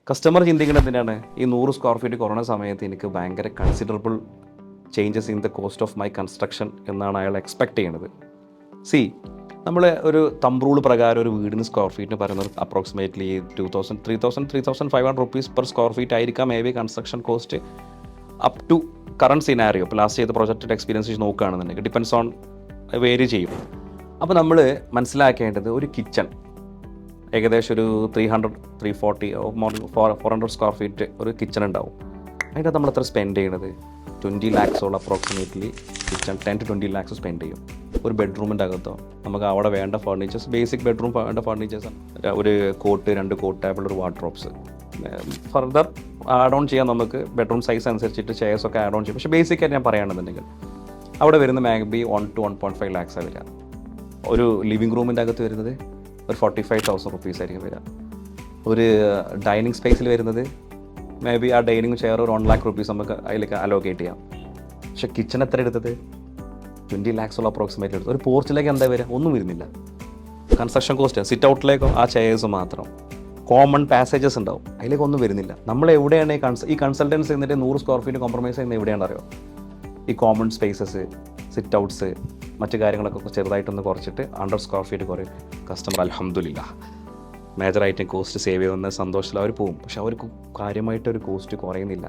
Customer ചിന്തിക്കുന്നത് എന്തിനാണ്, ഈ 100 സ്ക്വയർ ഫീറ്റ് കുറഞ്ഞ സമയത്ത് എനിക്ക് ഭയങ്കര considerable changes in the cost of my construction എന്നാണ് അയാൾ എക്സ്പെക്ട് ചെയ്യുന്നത്. സി, നമ്മൾ ഒരു തമ്പ് റൂൾ പ്രകാരം ഒരു വീടിന് സ്ക്വയർ ഫീറ്റിന് പറയുന്നത് approximately 3,500 rupees per square feet ആയിരിക്കാം maybe construction cost up to current scenario. ഇപ്പോൾ ലാസ്റ്റ് ചെയ്ത പ്രൊജക്റ്റഡ് എക്സ്പീരിയൻസ് വെച്ച് നോക്കുകയാണെന്നുണ്ടെങ്കിൽ ഡിപ്പെൻസ് ഓൺ വേരി ചെയ്യും. അപ്പോൾ നമ്മൾ മനസ്സിലാക്കേണ്ടത് ഒരു കിച്ചൺ ഏകദേശം ഒരു 340 400 സ്ക്വയർ ഫീറ്റ് ഒരു കിച്ചൺ ഉണ്ടാവും. അതിൻ്റെ നമ്മൾ എത്ര സ്പെൻഡ് ചെയ്യണത്? 20 lakhsോളം approximately kitchen 10 to 20 lakhs spend ചെയ്യും. ഒരു ബെഡ്റൂമിൻ്റെ അകത്തോ നമുക്ക് അവിടെ വേണ്ട ഫർണിച്ചേഴ്സ്, ബേസിക് ബെഡ്റൂം വേണ്ട ഫർണിച്ചേഴ്സ്, ഒരു കോട്ട്, 2 കോട്ട് ടേബിൾ, ഒരു വാർഡ്രോബ്സ്. ഫർദർ ആഡ് ഓൺ ചെയ്യാൻ നമുക്ക് ബെഡ്റൂം സൈസ് അനുസരിച്ചിട്ട് ചെയർസൊക്കെ ആഡ് ഓൺ ചെയ്യും. പക്ഷേ ബേസിക് ആയിട്ട് ഞാൻ പറയുകയാണെന്നുണ്ടെങ്കിൽ അവിടെ വരുന്ന മാക്ബി 1 to 1.5 lakhs വരിക. ഒരു ലിവിങ് റൂമിൻ്റെ അകത്ത് വരുന്നത് ഒരു 45,000 റുപ്പീസ് ആയിരിക്കും വരിക. ഒരു ഡൈനിങ് സ്പേസിൽ വരുന്നത് മേ ബി ആ ഡൈനിങ് ചെയർ ഒരു 1 lakh റുപ്പീസ് നമുക്ക് അതിലേക്ക് അലോക്കേറ്റ് ചെയ്യാം. പക്ഷേ കിച്ചൺ എത്ര എടുത്തത്? 20 lakhsോളം അപ്രോക്സിമേറ്റ് എടുത്തു. ഒരു പോർച്ചിലേക്ക് എന്താ വരിക? ഒന്നും വരുന്നില്ല. കൺസ്ട്രക്ഷൻ കോസ്റ്റ് സിറ്റ് ഔട്ടിലേക്കോ ആ ചെയേഴ്സ് മാത്രം. കോമൺ പാസേജസ് ഉണ്ടാവും, അതിലേക്ക് ഒന്നും വരുന്നില്ല. നമ്മൾ എവിടെയാണ് ഈ കൺസൾട്ടൻസ് എന്നിട്ട് 100 സ്ക്വയർ ഫീറ്റ് കോംപ്രമൈസ് ചെയ്യുന്നത് എവിടെയാണ് അറിയോ? ഈ കോമൺ സ്പേസസ്, സിറ്റ് ഔട്ട്സ്, മറ്റു കാര്യങ്ങളൊക്കെ ചെറുതായിട്ടൊന്ന് കുറച്ചിട്ട് 100 സ്ക്വയർ ഫീറ്റ് കുറയും. കസ്റ്റമർ അൽഹംദുലില്ലാ മേജറായിട്ടും കോസ്റ്റ് സേവ് ചെയ്യുന്ന സന്തോഷത്തിൽ അവർ പോകും. പക്ഷെ അവർക്ക് കാര്യമായിട്ടൊരു കോസ്റ്റ് കുറയുന്നില്ല.